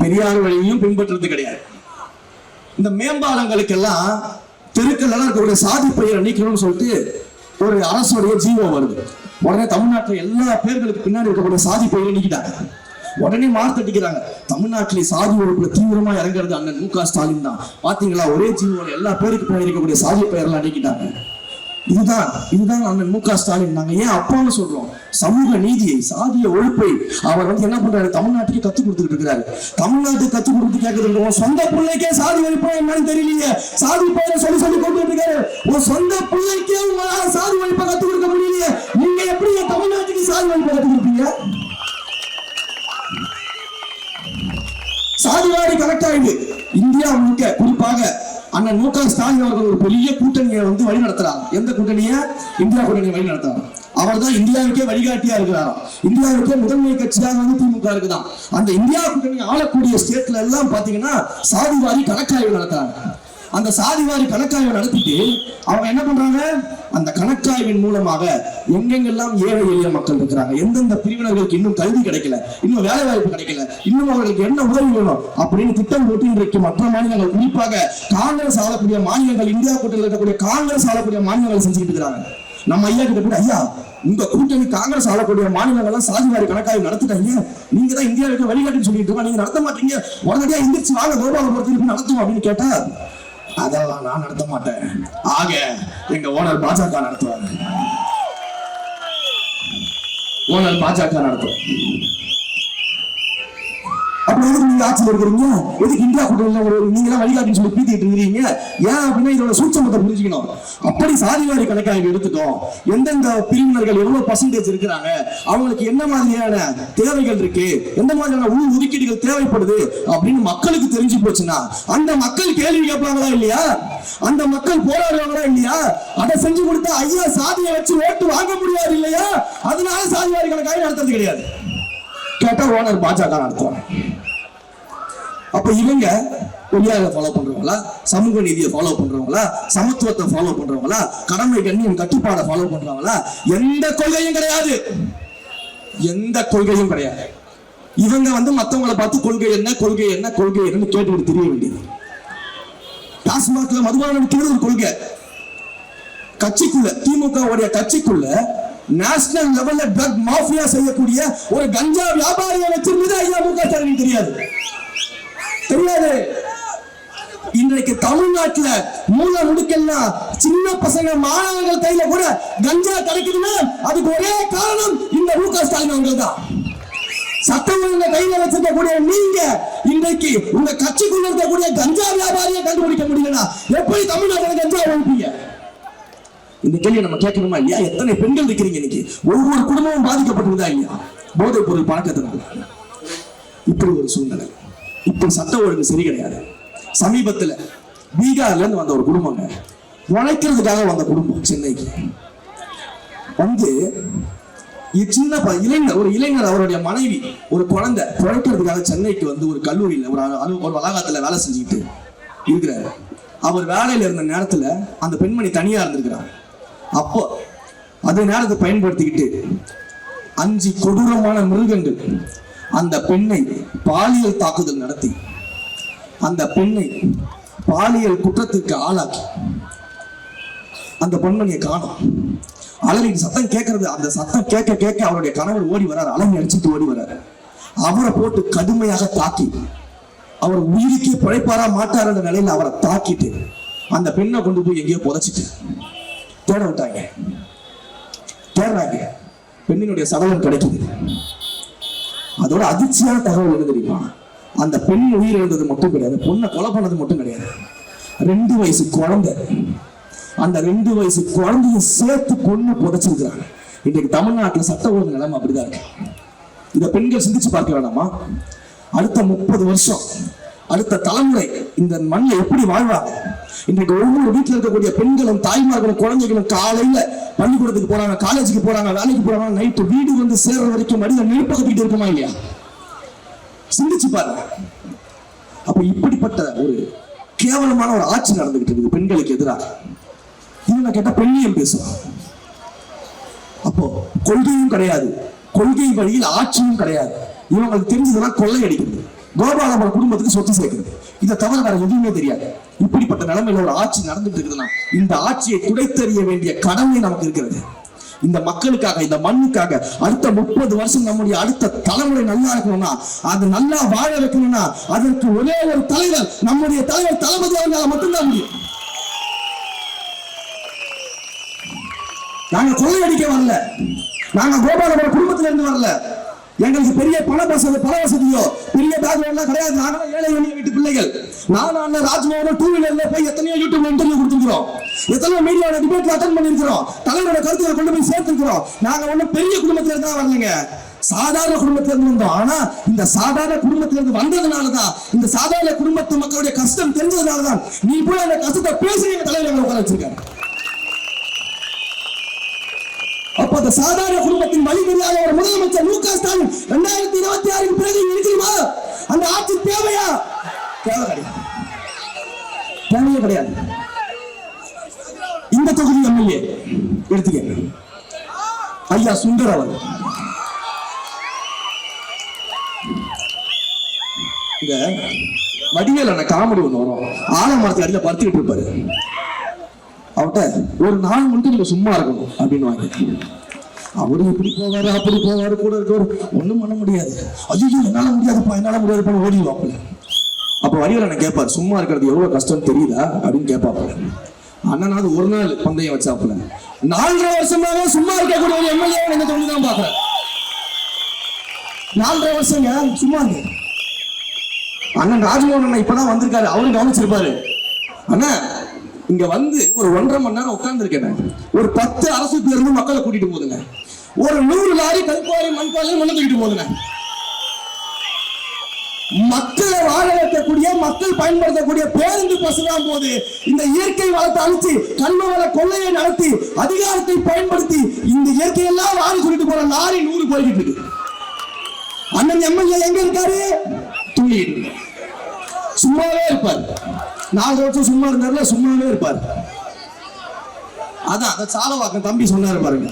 பெரியார் வழியையும் பின்பற்றுறது கிடையாது. இந்த மேம்பாலங்களுக்கு எல்லாம் தெருக்கள் எல்லாம் இருக்கக்கூடிய சாதி பெயரை நீக்கணும்னு சொல்லிட்டு ஒரு அரசுடைய ஜீவோ வருது. உடனே தமிழ்நாட்டில் எல்லா பேர்களுக்கு பின்னாடி இருக்கக்கூடிய சாதி பெயரை நீக்கிட்டாங்க. உடனே மார்த்தடிக்கிறாங்க. தமிழ்நாட்டிலே சாதி ஒழிப்புல தீவிரமா இறங்குறது அண்ணன் மு.க. ஸ்டாலின் தான். பாத்தீங்களா, ஒரே ஜீவோல எல்லா பேருக்கு பின்னாடி இருக்கக்கூடிய சாதி பெயரெல்லாம் நீக்கிட்டாங்க. இதுதான் அண்ணன் மு க ஸ்டாலின். நாங்க ஏன் அப்பான்னு சொல்றோம்? சமூக நீதியை, சாதிய ஒழிப்பை அவர் என்ன பண்றாரு? தமிழ்நாட்டுக்கு கத்துக் கொடுத்துட்டு இருக்கிறாரு. தமிழ்நாட்டுக்கு கத்துக் கொடுத்து கேட்கறது சொந்த பிள்ளைக்கே சாதி ஒழிப்பா என்னன்னு தெரியலையே, சாதி பெயரை சொல்லி கொண்டு இருக்காரு. ஒரு சொந்த பிள்ளைக்கே உங்களால சாதி ஒழிப்பை கத்துக் கொடுக்க முடியலையே, நீங்க எப்படி தமிழ்நாட்டுக்கு சாதி ஒழிப்பை கத்துக் கொடுப்பீங்க? சாதிவாரி கணக்காய்வு இந்தியா முழுக்க, குறிப்பாக அண்ணன் மு க ஸ்டாலின் அவர்கள் ஒரு பெரிய கூட்டணியை வழி நடத்துறாங்க. எந்த கூட்டணியை? இந்தியா கூட்டணியை வழி நடத்துறாங்க. அவர் தான் இந்தியாவுக்கே வழிகாட்டியா இருக்கிறாராம். இந்தியாவுக்கே முதன்மை கட்சியாக திமுக இருக்குதான். அந்த இந்தியா கூட்டணி ஆளக்கூடிய ஸ்டேட்ல எல்லாம் பாத்தீங்கன்னா சாதிவாரி கணக்காய்வு நடத்துறாங்க. அந்த சாதிவாரி கணக்காய்வு நடத்திட்டு அவங்க என்ன பண்றாங்க? அந்த கணக்காய்வின் மூலமாக எங்கெங்கெல்லாம் ஏழை எளிய மக்கள் இருக்கிறாங்க, எந்தெந்த பிரிவினர்களுக்கு இன்னும் கல்வி கிடைக்கல, இன்னும் வேலை வாய்ப்பு கிடைக்கல, இன்னும் அவர்களுக்கு என்ன உதவி வேணும் அப்படின்னு திட்டம் போட்டு இன்றைக்கு மற்ற மாநிலங்கள், குறிப்பாக காங்கிரஸ் ஆளக்கூடிய மாநிலங்கள், இந்தியா கூட்டணியில் இருக்கக்கூடிய காங்கிரஸ் ஆளக்கூடிய மாநிலங்கள் செஞ்சுக்கிட்டு இருக்கிறாங்க. நம்ம ஐயா கிட்ட கூட, ஐயா உங்க கூட்டணி காங்கிரஸ் ஆளக்கூடிய மாநிலங்கள்லாம் சாதிவாரி கணக்காய்வு நடத்திட்டாங்க, நீங்க தான் இந்தியாவுக்கு வழிகாட்டின்னு சொல்லிட்டு இருக்கோம், நீங்க நடத்த மாட்டீங்க, உடனடியா எந்திரிச்சு வாங்க கோபாலபுரத்தில் நடத்துவோம் அப்படின்னு கேட்டா, அதெல்லாம் நான் நடத்த மாட்டேன், ஆக எங்க ஓனர் பாஜக நடத்துவாங்க, ஓனர் பாஜக நடத்தும். அப்ப எதுக்கு நீங்க ஆட்சியில் இருக்கிறீங்க? எதுக்கு இந்தியா கூட்டணியில் நீங்க எல்லாம் வழிகாட்டின்னு சொல்லி பீத்திட்டு இருக்கிறீங்க? ஏன் அப்படின்னா இதோட சூட்சமத்தை புரிஞ்சுக்கணும். அப்படி சாதிவாரி கணக்காய்வு எடுத்துட்டோம், எந்தெந்த பிரிவினர்கள் எவ்வளவு பர்சன்டேஜ் இருக்கிறாங்க, அவங்களுக்கு என்ன மாதிரியான தேவைகள் இருக்கு, எந்த மாதிரியான உள் ஒதுக்கீடுகள் தேவைப்படுது அப்படின்னு மக்களுக்கு தெரிஞ்சு போச்சுன்னா அந்த மக்கள் கேள்வி கேட்பாங்களா இல்லையா? அந்த மக்கள் போராடுவாங்களா இல்லையா? அதை செஞ்சு கொடுத்தா ஐயா சாதியை வச்சு ஓட்டு வாங்க முடியாது இல்லையா? அதனால சாதிவாரி கணக்காய்வு நடத்துறது கிடையாது. கேட்டா ஓனர் பாஜக நடத்துவாங்க. அப்ப இவங்க பொய்யாக ஃபாலோ பண்றவங்களா, சமூக நீதியை ஃபாலோ பண்றவங்களா, சமத்துவத்தை ஃபாலோ பண்றவங்களா, கடமை கண்ணியம் கட்டுப்பாடை ஃபாலோ பண்றவங்களா? எந்த கொள்கையும் கிடையாது, எந்த கொள்கையும் கிடையாது. இவங்க மத்தவங்களை பார்த்து கொள்கை என்ன கொள்கை என்ன கொள்கை என்னன்னு கேட்டுக்கிட்டு தெரிய வேண்டியது. டாஸ்மாக்ல மதுபானம் விற்கிறது ஒரு கொள்கை. கட்சிக்குள்ள, திமுக கட்சிக்குள்ள நேஷனல் லெவல்ல ட்ரக் மாஃபியா செய்யக்கூடிய ஒரு கஞ்சா வியாபாரியை வச்சிருந்தது ஐயா மு க ஸ்டாலின் தெரியாது. இன்றைக்கு தமிழ்நாட்டுல மூல முடுக்கெல்லாம் சின்ன பசங்க மாணவர்கள் கையில கூட கஞ்சா கிடைக்குதுன்னா அதுக்கு ஒரே காரணம் இந்த மு க ஸ்டாலின் அவர்கள் தான். சட்டம் ஒழுங்க கையில வச்சிருக்கக்கூடிய நீங்க இன்றைக்கு உங்க கட்சிக்குள்ள இருக்கக்கூடிய கஞ்சா வியாபாரியை கண்டுபிடிக்க முடியலன்னா எப்படி தமிழ்நாட்டில் கஞ்சா ஒழிப்பீங்க? இந்த கேள்வி நம்ம கேட்கணுமா இல்லையா? எத்தனை பெண்கள் இருக்கிறீங்க இன்னைக்கு? ஒவ்வொரு குடும்பமும் பாதிக்கப்பட்டிருந்தா இல்லையா போதைப் பொருள் பழக்கத்தினால? இப்படி ஒரு சூழ்நிலை. இப்ப சட்ட ஒழுங்கு சரி கிடையாது. சமீபத்துல பீகார்ல இருந்து வந்த ஒரு குடும்பங்க, உழைக்கிறதுக்காக வந்த குடும்பம் சென்னைக்கு சின்ன இளைஞர், ஒரு இளைஞர், அவருடைய மனைவி, ஒரு குழந்தை உழைக்கிறதுக்காக சென்னைக்கு ஒரு கல்லூரியில ஒரு வளாகத்துல வேலை செஞ்சுக்கிட்டு இருக்கிறாரு. அவர் வேலையில இருந்த நேரத்துல அந்த பெண்மணி தனியா இருந்திருக்கிறார். அப்போ அதே நேரத்தை பயன்படுத்திக்கிட்டு 5 கொடூரமான மிருகங்கள் அந்த பெண்ணை பாலியல் தாக்குதல் நடத்தி அந்த பெண்ணை பாலியல் குற்றத்திற்கு ஆளாக்கி அந்த பெண்மணியை காணும். அழகின் சத்தம் கேட்கறது, அந்த சத்தம் கேட்க கேட்க அவருடைய கணவர் ஓடி வர்றாரு, அழகி அடிச்சுட்டு ஓடி வர்றாரு. அவரை போட்டு கடுமையாக தாக்கி அவர் உயிருக்கே பிழைப்பாரா மாட்டார் என்ற நிலையில அவரை தாக்கிட்டு அந்த பெண்ணை கொண்டு போய் எங்கேயோ புதைச்சிட்டு தேட விட்டாங்க. தேடுறாங்க, பெண்ணினுடைய சடலம் கிடைக்குது. அதோட அதிர்ச்சியான தகவல் என்ன தெரியுமா? அந்த பெண் உயிர் எழுந்தது மட்டும் கிடையாது, பொண்ணை கொலை பண்ணது மட்டும் கிடையாது, 2 வயசு குழந்தை, அந்த 2 வயசு குழந்தைய சேர்த்து கொண்டு புதைச்சிருக்கிறாங்க. இன்றைக்கு தமிழ்நாட்டில் சட்ட ஒழுங்கு நிலைமை அப்படிதான் இருக்கு. இதை பெண்கள் சிந்திச்சு பார்க்க வேண்டாமா? அடுத்த 30 வருஷம், அடுத்த தலைமுறை இந்த மண்ணில் எப்படி வாழ்வாங்க? இன்றைக்கு ஒவ்வொரு வீட்டில் இருக்கக்கூடிய பெண்களும் தாய்மார்களும் குழந்தைகளும் காலையில பள்ளிக்கூடத்துக்கு போறாங்க, காலேஜுக்கு போறாங்க, வேலைக்கு போறாங்க, நைட்டு வீடு சேர்ற வரைக்கும் மனித நெருப்பகத்திட்டு இருக்குமா இல்லையா? சிந்திச்சு பாருங்க. அப்ப இப்படிப்பட்ட ஒரு கேவலமான ஒரு ஆட்சி நடந்துகிட்டு இருக்குது பெண்களுக்கு எதிராக. இவங்க கேட்டா பெண்ணியம் பேசுவாங்க. அப்போ கொள்கையும் கிடையாது, கொள்கை வழியில் ஆட்சியும் கிடையாது. இவங்களுக்கு தெரிஞ்சதுதான் கொள்ளை அடிக்கிறது, கோபாலபுரம் குடும்பத்துக்கு சொத்து சேர்க்கிறது, இதை தவிர வேற எதுவுமே தெரியாது. இப்படிப்பட்ட நிலைமையில ஒரு ஆட்சி நடந்துட்டு இருக்குதுன்னா இந்த ஆட்சியை துடைத்தறிய வேண்டிய கடமை நமக்கு இருக்கிறது. இந்த மக்களுக்காக, இந்த மண்ணுக்காக அடுத்த 30 வருஷம் நம்முடைய அடுத்த தலைமுறை நல்லா இருக்கணும்னா, அது நல்லா வாழ வைக்கணும்னா அதற்கு ஒரே ஒரு தலைவர், நம்முடைய தலைவர் தளபதி அவர்களால் மட்டும்தான் முடியும். நாங்க கொள்ளையடிக்க வரல, நாங்க கோபாலபுரம் குடும்பத்துல இருந்து வரல, எங்களுக்கு பெரிய பண வசதியோ பெரிய பேக்ரவுண்ட்லாம் கிடையாது. நாங்க ஏழை எளிய வீட்டு பிள்ளைகள். நானும் அண்ணன் ராஜ்மோகனும் 2 வீலர்ல போய் எத்தனையோ யூடியூப்ல இன்டர்வியூ கொடுத்துருக்கிறோம், எத்தனையோ மீடியாவோட டிபேட்ல அட்டென்ட் பண்ணிருக்கிறோம், தலைவரோட கருத்துக்களை கொண்டு போய் சேர்த்திருக்கிறோம். நாங்க ஒன்னும் பெரிய குடும்பத்துல இருந்தா வரலங்க, சாதாரண குடும்பத்துல இருந்து வந்தோம். ஆனா இந்த சாதாரண குடும்பத்துல இருந்து வந்ததுனாலதான், இந்த சாதாரண குடும்பத்து மக்களுடைய கஷ்டம் தெரிஞ்சதுனாலதான் நீ போய் அந்த கஷ்டத்தை பேசி எங்க தலைவர் உட்கார வச்சிருக்காரு. அப்ப அந்த சாதாரண குடும்பத்தின் வழிமுறையாக ஒரு முதலமைச்சர் மு க ஸ்டாலின் 2026 பிறகு இருக்குமா? அந்த ஆட்சி தேவையா? தேவையே கிடையாது. இந்த தொகுதி எம்எல்ஏ எடுத்துக்க ஐயா சுந்தர் அவர். இந்த வடிவேல் அண்ணன் காமெடி ஒண்ணு வரும், ஆலமரத்து அடியில படுத்துக்கிட்டு இருப்பாரு. அவட்ட ஒரு நாள் மட்டும் நீங்க சும்மா இருக்கணும் அப்படின்னு அவரு இப்படி போவாரு அப்படி போவாரு, கூட இருக்கவர் ஒண்ணும் பண்ண முடியாது. ஐயோ என்னால முடியாதுப்பா என்னால முடியாதுப்பா ஓடிடுவாப்புல. அப்ப வடிவேல் அண்ணன் கேட்பாரு, சும்மா இருக்கிறது எவ்வளவு கஷ்டம் தெரியுதா அப்படின்னு கேட்பாப்புல. அண்ணனாவது ஒரு நாள் பந்தயம் வச்சாப்புல. 4.5 வருஷமாவே சும்மா இருக்கக்கூடிய ஒரு எம்எல்ஏ என்ன தோணிதான் பாக்குறேன். 4.5 வருஷங்க சும்மா இருக்கு. அண்ணன் ராஜ்மோகன் அண்ணன் இப்பதான் வந்திருக்காரு, அவரும் கவனிச்சிருப்பாரு. அண்ணா இங்க வந்து ஒரு 1.5 மணி நேரம் உட்கார்ந்து இருக்கேன். ஒரு 10 அரசு பேருந்து மக்களை கூட்டிட்டு போதுங்க, ஒரு 100 லாரி கல்குவாரி மண்பாலை மண்ணை தூக்கிட்டு போதுங்க. மக்களை வாழ வைக்கக்கூடிய, மக்கள் பயன்படுத்தக்கூடிய பேருந்து பஸ் தான் போது. இந்த இயற்கை வளத்தை அழிச்சு கண்ம வள கொள்ளையை நடத்தி அதிகாரத்தை பயன்படுத்தி இந்த இயற்கையெல்லாம் வாரி சொல்லிட்டு போற லாரி 100 போய்கிட்டு இருக்கு. அண்ணன் எம்எல்ஏ எங்க இருக்காரு? தூங்கிட்டு சும்மாவே இருப்பார். 4 வருஷம் சும்மா இருந்தாருல, சும்மாவே இருப்பார். அதான் சாலவாக்கம் தம்பி சொன்னாரு பாருங்க,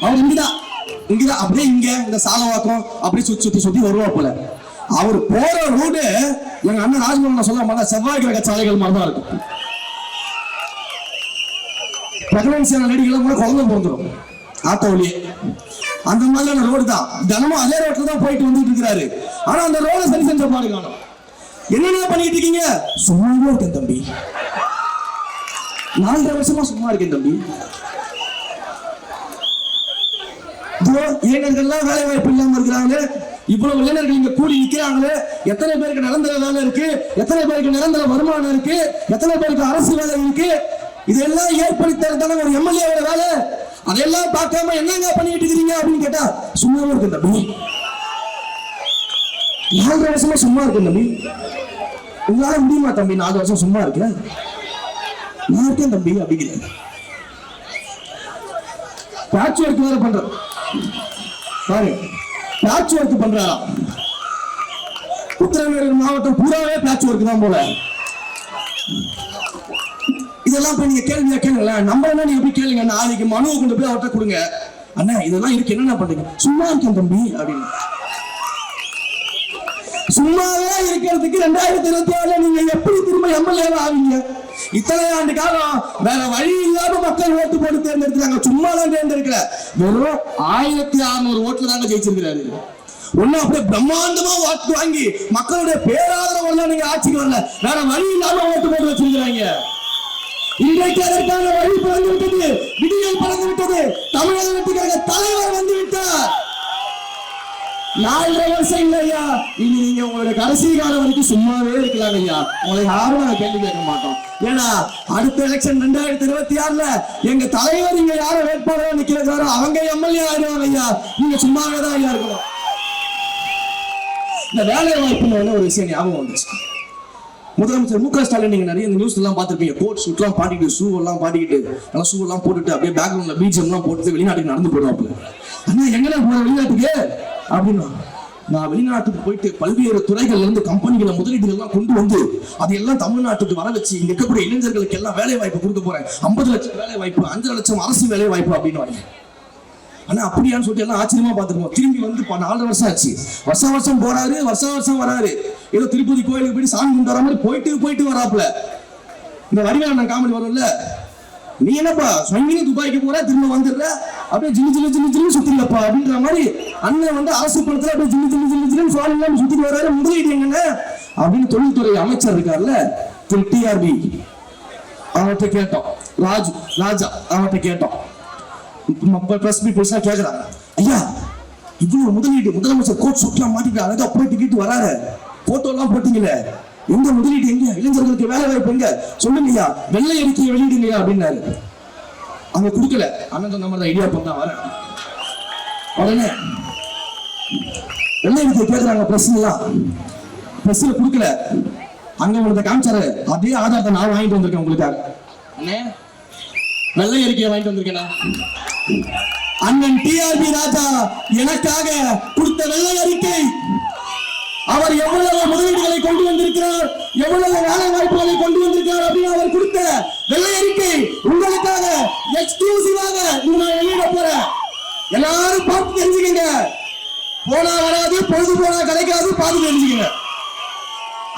அவர் இங்கதான் அப்படியே இங்க இந்த சாலவாக்கம் அப்படியே சுத்தி வருவா போல. அவர் போற ரோடு எங்க அண்ணன் ராஜ்மோகன் சொல்ல மாதிரி செவ்வாய் கிரக சாலைகள் மாதிரி தான் இருக்கும். பிரெக்னன்சியான லேடிகள் கூட குழந்தை பிறந்துடும் ஆட்டோவிலேயே. அந்த மாதிரியான ரோடு தான், தினமும் அதே ரோட்ல தான் போயிட்டு வந்துட்டு இருக்கிறாரு. ஆனா அந்த ரோட சரி செஞ்ச பாடு காணும். என்னென்ன பண்ணிட்டு இருக்கீங்க? சும்மாவே இருக்கேன் தம்பி, 4.5 வருஷமா சும்மா இருக்கேன் தம்பி. இளைஞர்கள்லாம் வேலை வாய்ப்பு இல்லாம இருக்கிறாங்க, இவ்வளவு இளைஞர்கள் இங்க கூடி நிக்கிறாங்களே, எத்தனை பேருக்கு நிரந்தர வேலை இருக்கு, எத்தனை பேருக்கு நிரந்தர வருமானம் இருக்கு, எத்தனை பேருக்கு அரசு வேலை இருக்கு, இதெல்லாம் ஏற்படுத்தான ஒரு எம்எல்ஏவோட வேலை. அதெல்லாம் பார்க்காம என்னங்க பண்ணிட்டு இருக்கீங்க அப்படின்னு கேட்டா சும்மாவே இருக்கு தம்பி. 4 வருஷமா சும்மா இருக்கு தம்பி. உங்களால முடியுமா தம்பி 4 வருஷம் சும்மா இருக்க? நான் இருக்கேன் தம்பி அப்படிங்கிறேன். பேட்ச் ஒர்க் வேற பண்ற பாரு, பேட்ச் ஒர்க் பண்றாராம். உத்தரமேரூர் மாவட்டம் பூராவே பேட்ச் ஒர்க் தான் போல. இதெல்லாம் போய் நீங்க கேள்வியா கேளுங்களேன். நம்ம என்ன நீங்க போய் கேளுங்க, நாளைக்கு மனுவை கொண்டு போய் அவர்கிட்ட கொடுங்க. அண்ணா இதெல்லாம் இருக்கு என்னென்ன பண்றீங்க? சும்மா இருக்கேன் தம்பி அப்படின்னு. சும்மாவே இருக்கிறதுக்கு 2026 நீங்க எப்படி திரும்ப எம்எல்ஏ ஆவீங்க? இத்தனை ஆண்டு காலம் வேற வழி இல்லாம மக்கள் ஓட்டு போட்டு தேர்ந்தெடுக்கிறாங்க. சும்மா தான் தேர்ந்தெடுக்கல, வெறும் 1600 ஓட்டுல தாங்க ஜெயிச்சிருக்கிறாரு. ஒன்னும் அப்படியே பிரம்மாண்டமா ஓட்டு வாங்கி மக்களுடைய பேராதரவு நீங்க ஆட்சிக்கு வரல, வேற வழி இல்லாம ஓட்டு போட்டு வச்சிருக்கிறாங்க. இன்றைக்கு அதற்கான வழி பிறந்து விட்டது, விடியல் பிறந்து விட்டது. தமிழக வெற்றிக்காக தலைவர் வந்து விட்டார். 4.5 வருஷம் இல்லையா, இனி நீங்க உங்களுடைய கடைசி காலம் வரைக்கும் சும்மாவே இருக்கலாம் ஐயா. உங்களை யாரும் நாங்க கேள்வி கேட்க மாட்டோம். ஏன்னா அடுத்த எலெக்ஷன் 2026 எங்க தலைவர் இங்க யார வேட்பாளராக நிக்கிறாரோ அவங்க எம்எல்ஏ ஆயிடுவாங்க ஐயா. நீங்க சும்மாவே தான் ஐயா இருக்கணும். இந்த வேலை வாய்ப்புன்னு ஒரு விஷயம் ஞாபகம் வந்துச்சு. முதலமைச்சர் மு க ஸ்டாலின் நீங்க நிறைய இந்த நியூஸ் எல்லாம் பார்த்திருப்பீங்க. கோட் ஷூட் எல்லாம் பாட்டிக்கிட்டு, ஷூ எல்லாம் பாட்டிக்கிட்டு, நல்லா ஷூ எல்லாம் போட்டுட்டு அப்படியே பேக்ரவுண்ட்ல பீஜம் எல்லாம் போட்டு வெளிநாட்டுக்கு நடந்து போயிடுவாப்புல. அண்ணா எங்கன்னா போற வெளிநாட்டுக்கு அப்படின்னா, நான் வெளிநாட்டுக்கு போயிட்டு பல்வேறு துறைகள்ல இருந்து கம்பெனிகளை முதலீடுகள் எல்லாம் கொண்டு வந்து அதையெல்லாம் தமிழ்நாட்டுக்கு வர வச்சு இங்க இருக்கக்கூடிய இளைஞர்களுக்கு எல்லாம் வேலை வாய்ப்பு கொடுக்க போறேன். 50 லட்சம் வேலை வாய்ப்பு, 5 லட்சம் அரசு வேலை வாய்ப்பு அப்படின்னு. ஆனா அப்படியான்னு சொல்லிட்டு எல்லாம் ஆச்சரியமா பார்த்துருக்கோம். திரும்பி வந்து 4 வருஷம் ஆச்சு. வருஷம் போறாரு, வருஷம் வராரு. ஏதோ திருப்பதி கோயிலுக்கு போய் சாமி கும்பிட்டு வர மாதிரி போயிட்டு வராப்புல. இந்த வடிவேல் காமெடி வரும்ல, நீ என்னப்பா சொங்கினு துபாய்க்கு போற, திரும்ப வந்துடுற, அப்படியே ஜில்லு சுத்திலப்பா அப்படின்ற மாதிரி அண்ணன் வந்து அரசு பணத்துல அப்படியே ஜில்லு சுவாலிலாம் சுத்திட்டு வர்றாரு. முதலீடு எங்கன்னு அப்படின்னு தொழில்துறை அமைச்சர் இருக்காருல்ல திரு TRB, அவர்கிட்ட கேட்டோம். ராஜா அவன்கிட்ட கேட்டோம். பிரஸ் பீப்புள்ஸ்லாம் கேட்குறாங்க, ஐயா இவ்வளவு முதலமைச்சர் கோட் சூட்லாம் மாட்டிட்டு அழகா போயிட்டு கிட்டு வராரு, போட்டோ எல்லாம் போட்டீங்களே, எங்க முதலீடு, எங்க இளைஞர்களுக்கு வேலை வாய்ப்பு எங்க சொல்லுங்கய்யா, வெள்ளை அறிக்கையை வெளியிடுங்கய்யா அப்படின்னாரு. அவங்க கொடுக்கல. அண்ணன் சொன்ன மாதிரி தான் ஐடியா பண்ணா வரேன். உடனே வெள்ளை அறிக்கை கேட்கறாங்க பிரஸ்ல கொடுக்கல. அங்க உங்களுக்கு காமிச்சாரு, அதே ஆதாரத்தை நான் வாங்கிட்டு வந்திருக்கேன் உங்களுக்காக. அண்ணே வெள்ளை அறிக்கையை வாங்கிட்டு வந்திருக்கேன். அண்ணன் டிஆர்பி ராஜா எனக்காக கொடுத்த வெள்ளை அறிக்கை. அவர் எவ்வளவு முதலீடுகளை கொண்டு வந்திருக்கிறார், எவ்வளவு வேலை வாய்ப்புகளை கொண்டு வந்திருக்கிறார் அப்படின்னு அவர் கொடுத்த வெள்ளை அறிக்கை உங்களுக்காக எக்ஸ்க்ளூசிவாக நான் வெளியிட போறேன். எல்லாரும் பார்த்து தெரிஞ்சுக்கங்க. போனா வராது, பொழுது போனா கிடைக்காது, பார்த்து தெரிஞ்சுக்கங்க.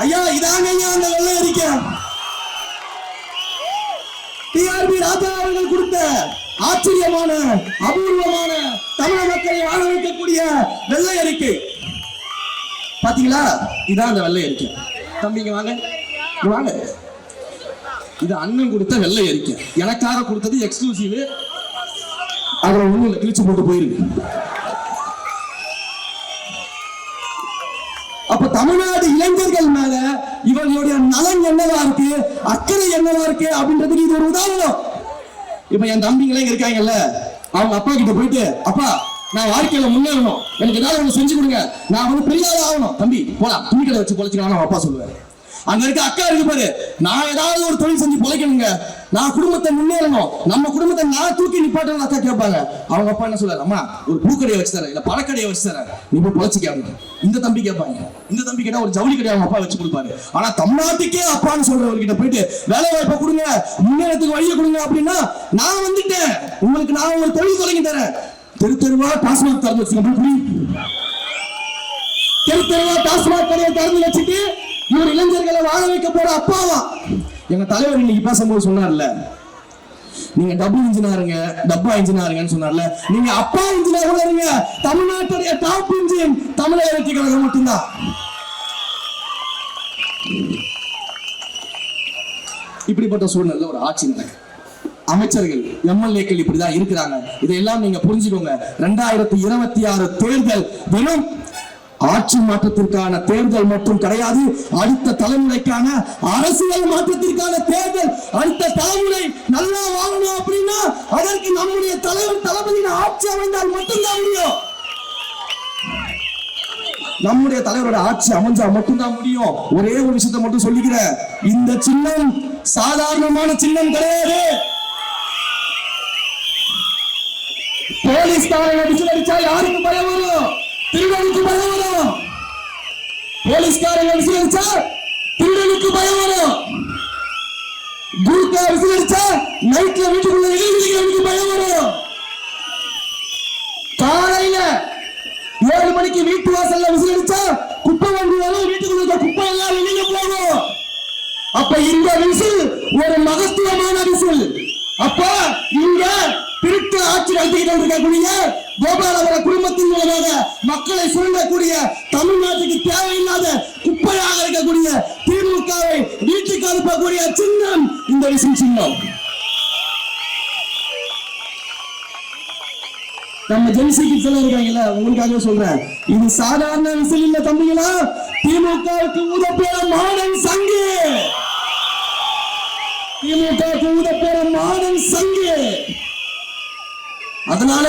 ஐயா இதாங்க அந்த வெள்ளை அறிக்கை. டிஆர்பி ராஜா அவர்கள் கொடுத்த ஆச்சரியமான அபூர்வமான தமிழக மக்களை வாழ வைக்கக்கூடிய வெள்ளை அறிக்கை. பாத்தீங்களா, இதான் அந்த வெள்ளை அறிக்கை. தம்பிங்க வாங்க வாங்க. இது அண்ணன் கொடுத்த வெள்ளை அறிக்கை, எனக்காக கொடுத்தது எக்ஸ்க்ளூசிவ். அதுல ஒண்ணு கிழிச்சு போட்டு போயிருக்கு. அப்ப தமிழ்நாடு இளைஞர்கள் மேல இவர்களுடைய நலன் என்னவா இருக்கு, அக்கறை என்னவா இருக்கு அப்படின்றதுக்கு இது ஒரு உதாரணம். இப்ப என் தம்பிங்களே இருக்காங்கல்ல, அவங்க அப்பா கிட்ட போயிட்டு, அப்பா நான் வாழ்க்கையில முன்னேறணும், எனக்கு ஏதாவது ஒண்ணு செஞ்சு கொடுங்க, நான் வந்து பெரிய ஆள் ஆகணும், தம்பி போலாம் துணி கடை வச்சு பொழைச்சிக்கலாம் அப்பா சொல்லுவாரு. அங்க இருக்க அக்கா இருக்கு பாரு, நான் ஏதாவது ஒரு தொழில் செஞ்சு பொழைக்கணுங்க, நான் குடும்பத்தை முன்னேறணும், நம்ம குடும்பத்தை நான் தூக்கி நிப்பாட்டணும் அக்கா கேட்பாங்க. அவங்க அப்பா என்ன சொல்றாரு, அம்மா ஒரு பூக்கடையை வச்சு தரேன், இல்ல பழக்கடையை வச்சு தரேன், நீ போய் பொழைச்சிக்க. இந்த தம்பி கேட்பாங்க. இந்த தம்பி கேட்டா ஒரு ஜவுளி கடையை அவங்க அப்பா வச்சு கொடுப்பாரு. ஆனா தமிழ்நாட்டுக்கே அப்பான்னு சொல்றவர்கிட்ட போயிட்டு வேலை வாய்ப்பை கொடுங்க, முன்னேறத்துக்கு வழியை கொடுங்க அப்படின்னா, நான் வந்துட்டேன் உங்களுக்கு, நான் ஒரு தொழில் தொடங்கி தரேன், தெரு தெருவா டாஸ்மாக் திறந்து வச்சுக்கோங்க. தெரு தெருவா டாஸ்மாக் கடையை திறந்து வச்சுட்டு இவர் இளைஞர்களை வாழ வைக்க போற அப்பாவா? எங்க தலைவர் இன்னைக்கு பேசும்போது சொன்னார்ல, நீங்க டபுள் இன்ஜினியருங்க, டப்பா இன்ஜினியருங்கன்னு சொன்னார்ல, நீங்க அப்பா இன்ஜினியர் இருங்க. தமிழ்நாட்டுடைய டாப் இன்ஜின் தமிழக வெற்றி கழகம் மட்டும்தான். இப்படிப்பட்ட சூழ்நிலை ஒரு ஆட்சி நடக்கு. அமைச்சர்கள் எம்எல்ஏக்கள் இப்படிதான் இருக்கிறாங்க. இதையெல்லாம் நீங்க புரிஞ்சுக்கோங்க. 2026 தேர்தல் வெறும் ஆட்சி மாற்றத்திற்கான தேர்தல் மட்டும் கிடையாது, அடுத்த தலைமுறைக்கான அரசியல் மாற்றத்திற்கான தேர்தல். அடுத்த தலைமுறை நல்லா வாழணும் அப்படின்னா அதற்கு நம்முடைய தலைவர் தளபதியின் ஆட்சி அமைந்தால் மட்டும்தான் முடியும். நம்முடைய தலைவரோட ஆட்சி அமைஞ்சா மட்டும்தான் முடியும். ஒரே ஒரு விஷயத்தை மட்டும் சொல்லிக்கிறேன், இந்த சின்னம் சாதாரணமான சின்னம் கிடையாது. போலீஸ்காரங்க விசில் அடிச்சா யாருக்கு பயம் வரும்? திருடனுக்கு பயம் வரும். போலீஸ்காரங்க விசில் அடிச்சா திருடனுக்கு பயம் வரும். குருக்கா விசில் அடிச்சா நைட்ல வீட்டுக்குள்ள இளைஞர்களுக்கு பயம் வரும். காலையில 7 மணிக்கு வீட்டு வாசல்ல விசில் அடிச்சா குப்பை வண்டி வரும், வீட்டுக்குள்ள குப்பை எல்லாம் வெளியில போகும். அப்ப இந்த விசில் ஒரு மகத்துவமான விசில். அப்ப இங்க திருட்டு ஆட்சி நடத்திக்கிட்டு இருக்கக்கூடிய கோபாலபுர குடும்பத்தின் மூலமாக மக்களை சுரண்டக்கூடிய, தமிழ்நாட்டுக்கு தேவையில்லாத குப்பையாக இருக்கக்கூடிய திமுகவை வீட்டுக்கு அனுப்பக்கூடிய சின்னம் இந்த விசில் சின்னம். நம்ம ஜென்சிக்கு சொல்ல இருக்காங்கல்ல, உங்களுக்காக சொல்றேன், இது சாதாரண விசில் இல்ல தம்பிகளா, திமுகவுக்கு ஊதப்பேர மாடன் சங்கு. திமுகவுக்கு ஊதப்பேர மாடன் சங்கு. அதனால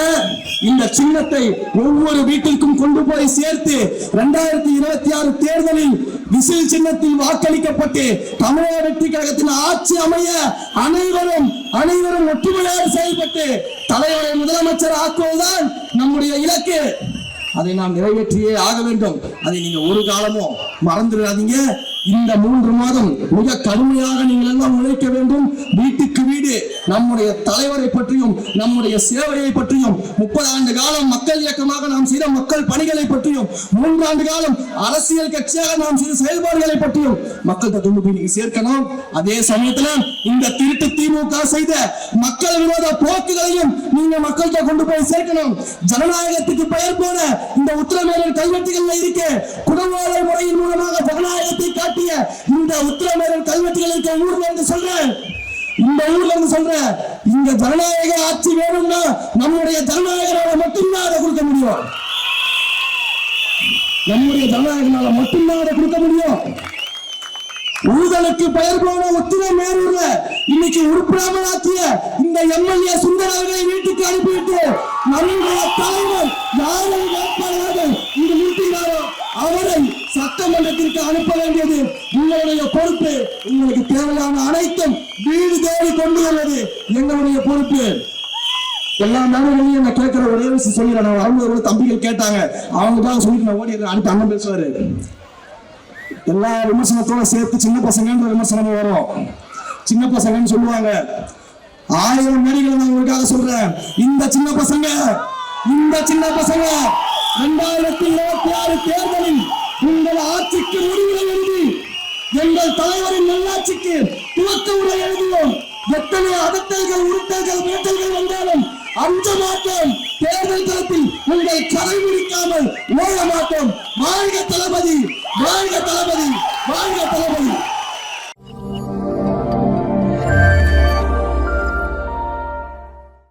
இந்த சின்னத்தை ஒவ்வொரு வீட்டிற்கும் கொண்டு போய் சேர்த்து 2026 தேர்தலில் விசில் சின்னத்தில் வாக்களிக்கப்பட்டு தமிழக வெற்றி கழகத்தின் ஆட்சி அமைய அனைவரும் ஒற்றுமையாக செயல்பட்டு தலைவரை முதலமைச்சர் ஆக்குவதுதான் நம்முடைய இலக்கு. அதை நாம் நிறைவேற்றியே ஆக வேண்டும். அதை நீங்க ஒரு காலமும் மறந்துடாதீங்க. இந்த 3 மாதம் மிக கடுமையாக நீங்கள் எல்லாம் உழைக்க வேண்டும். வீட்டுக்கு வீடு நம்முடைய தலைவரை பற்றியும் நம்முடைய சேவையை பற்றியும் 30 ஆண்டு காலம் மக்கள் இயக்கமாக நாம் செய்த மக்கள் பணிகளை பற்றியும் 3 ஆண்டு காலம் அரசியல் கட்சியாக நாம் செய்த செயல்பாடுகளை பற்றியும் மக்கள்கிட்ட கொண்டு போய் நீங்க சேர்க்கணும். அதே சமயத்துல இந்த திருட்டு திமுக செய்த மக்கள் விரோத போக்குகளையும் நீங்க மக்கள்கிட்ட கொண்டு போய் சேர்க்கணும். ஜனநாயகத்துக்கு பெயர் போன இந்த உத்திரமேரூர் கல்வெட்டுகள்ல இருக்கு, குடவாளர் முறையின் மூலமாக ஜனநாயகத்தை காட்டிய இந்த உத்திரமேரூர் கல்வெட்டுகள் இருக்க ஊர்ல என்று சொல்றேன். இந்த ஊர்ல இருந்து சொல்றேன், இங்க ஜனநாயக ஆட்சி வேணும்னா நம்முடைய ஜனநாயகனால மட்டும்தான் அதை கொடுக்க முடியும். நம்முடைய ஜனநாயகனால மட்டும்தான் அதை கொடுக்க முடியும். ஊழலுக்கு பெயர் போன உத்திர மேலூர்ல இன்னைக்கு உருப்படாமலாக்கிய இந்த எம்எல்ஏ சுந்தர் அவர்களை வீட்டுக்கு அனுப்பிவிட்டு நம்முடைய தலைவர் யாரை வேட்பாளராக இங்கு நிறுத்தினாரோ அவரை சட்டமன்றத்திற்கு அனுப்ப வேண்டியது உங்களுடைய பொறுப்பு. உங்களுக்கு தேவையான அனைத்தும் வீடு தேடி கொண்டு வருவது எங்களுடைய பொறுப்பு. எல்லா மேடைகளையும் நான் கேட்கிற ஒரே விஷயம் சொல்லிடுறேன். அவங்க தம்பிகள் கேட்டாங்க, அவங்களுக்காக சொல்லிட்டு நான் ஓடி அடுத்து அண்ணன் பேசுவாரு. எல்லா விமர்சனத்தோட சேர்த்து சின்ன பசங்கன்ற விமர்சனம் வரும். சின்ன பசங்கன்னு சொல்லுவாங்க. 1000 மேடைகளை நான் உங்களுக்காக சொல்றேன். இந்த சின்ன பசங்க 2026 தேர்தலில் உங்கள் ஆட்சிக்கு முடிவுரை எழுதி எங்கள் தலைவரின் நல்லாட்சிக்கு துவக்க உரை எழுதுவோம். எத்தனை அதட்டல்கள், உருட்டல்கள், மிரட்டல்கள் வந்தாலும் அஞ்ச மாட்டோம். தேர்தல் களத்தில் உங்கள் கதை முடிக்காமல் ஓட மாட்டோம். வாழ்க தளபதி, வாழ்க தளபதி, வாழ்க தளபதி.